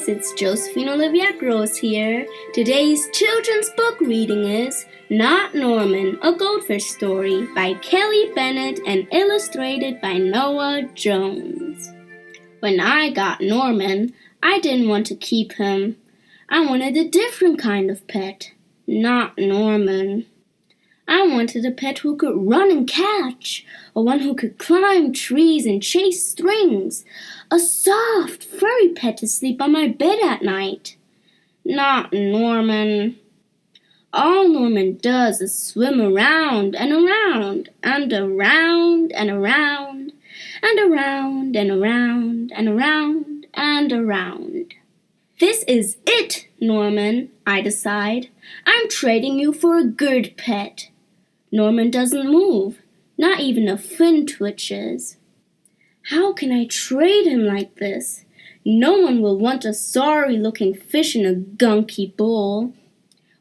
guys, it's Josephine Olivia Gross here. Today's children's book reading is Not Norman, a Goldfish Story by Kelly Bennett and illustrated by Noah Jones. When I got Norman, I didn't want to keep him. I wanted a different kind of pet, not Norman. I wanted a pet who could run and catch, or one who could climb trees and chase strings, a soft, furry pet to sleep on my bed at night. Not Norman. All Norman does is swim around and around, and around and around, and around and around and around and around. This is it, Norman, I decide. I'm trading you for a good pet. Norman doesn't move, not even a fin twitches. How can I trade him like this? No one will want a sorry-looking fish in a gunky bowl.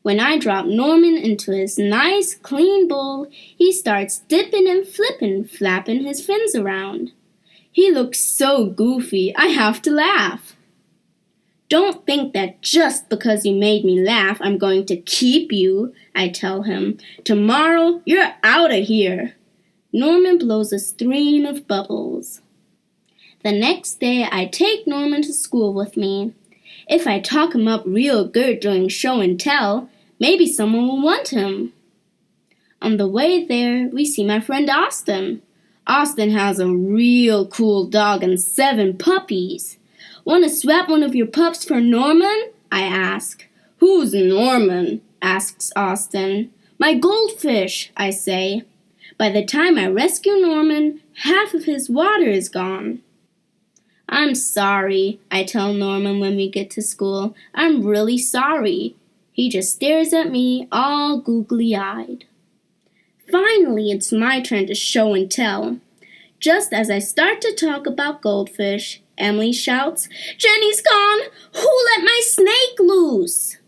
When I drop Norman into his nice, clean bowl, he starts dipping and flipping, flapping his fins around. He looks so goofy, I have to laugh. Don't think that just because you made me laugh, I'm going to keep you, I tell him. Tomorrow, you're out of here. Norman blows a stream of bubbles. The next day, I take Norman to school with me. If I talk him up real good during show and tell, maybe someone will want him. On the way there, we see my friend Austin. Austin has a real cool dog and 7 puppies. Want to swap one of your pups for Norman? I ask. Who's Norman? Asks Austin. My goldfish, I say. By the time I rescue Norman, half of his water is gone. I'm sorry, I tell Norman when we get to school. I'm really sorry. He just stares at me, all googly-eyed. Finally, it's my turn to show and tell. Just as I start to talk about goldfish, Emily shouts, Jenny's gone! Who let my snake loose?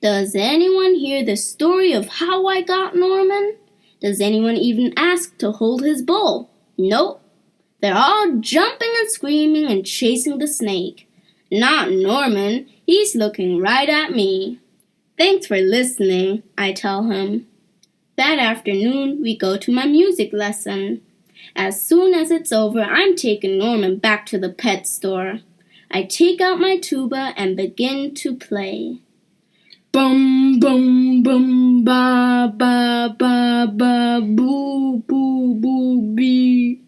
Does anyone hear the story of how I got Norman? Does anyone even ask to hold his bowl? Nope. They're all jumping and screaming and chasing the snake. Not Norman. He's looking right at me. Thanks for listening, I tell him. That afternoon, we go to my music lesson. As soon as it's over, I'm taking Norman back to the pet store. I take out my tuba and begin to play. Bum, bum, bum, ba, ba, ba, ba, boo, boo, boo, bee.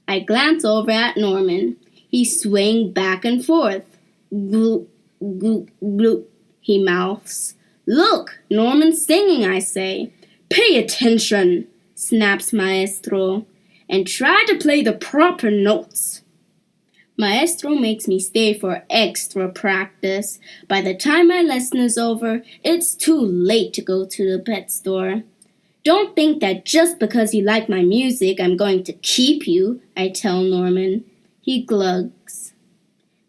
I glance over at Norman. He's swaying back and forth. Gloop, gloop, gloop, he mouths. Look, Norman's singing, I say. Pay attention, snaps Maestro, and try to play the proper notes. Maestro makes me stay for extra practice. By the time my lesson is over, it's too late to go to the pet store. Don't think that just because you like my music, I'm going to keep you, I tell Norman. He glugs.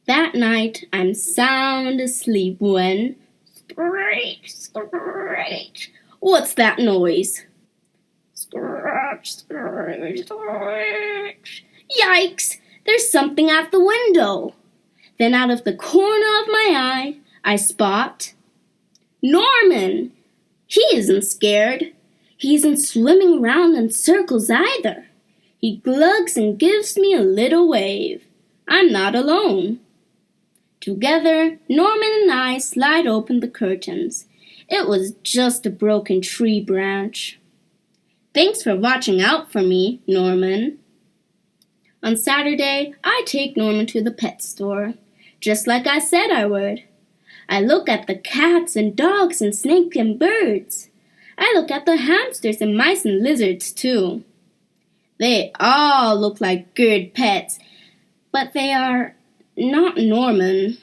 That night, I'm sound asleep when... Screech, screech. What's that noise? Scratch, scratch, scratch. Yikes! There's something at the window. Then out of the corner of my eye, I spot Norman. He isn't scared. He isn't swimming around in circles either. He glugs and gives me a little wave. I'm not alone. Together, Norman and I slide open the curtains. It was just a broken tree branch. Thanks for watching out for me, Norman. On Saturday, I take Norman to the pet store, just like I said I would. I look at the cats and dogs and snakes and birds. I look at the hamsters and mice and lizards, too. They all look like good pets, but they are not Norman.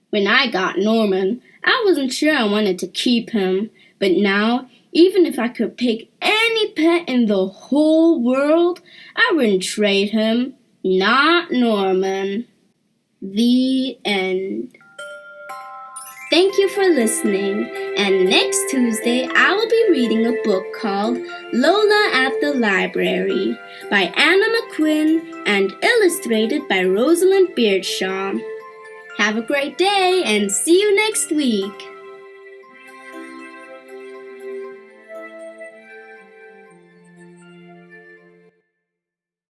When I got Norman, I wasn't sure I wanted to keep him, but now, even if I could pick any pet in the whole world, I wouldn't trade him. Not Norman. The end. Thank you for listening, and next Tuesday I will be reading a book called Lola at the Library by Anna McQuinn and illustrated by Rosalind Beardshaw. Have a great day and see you next week.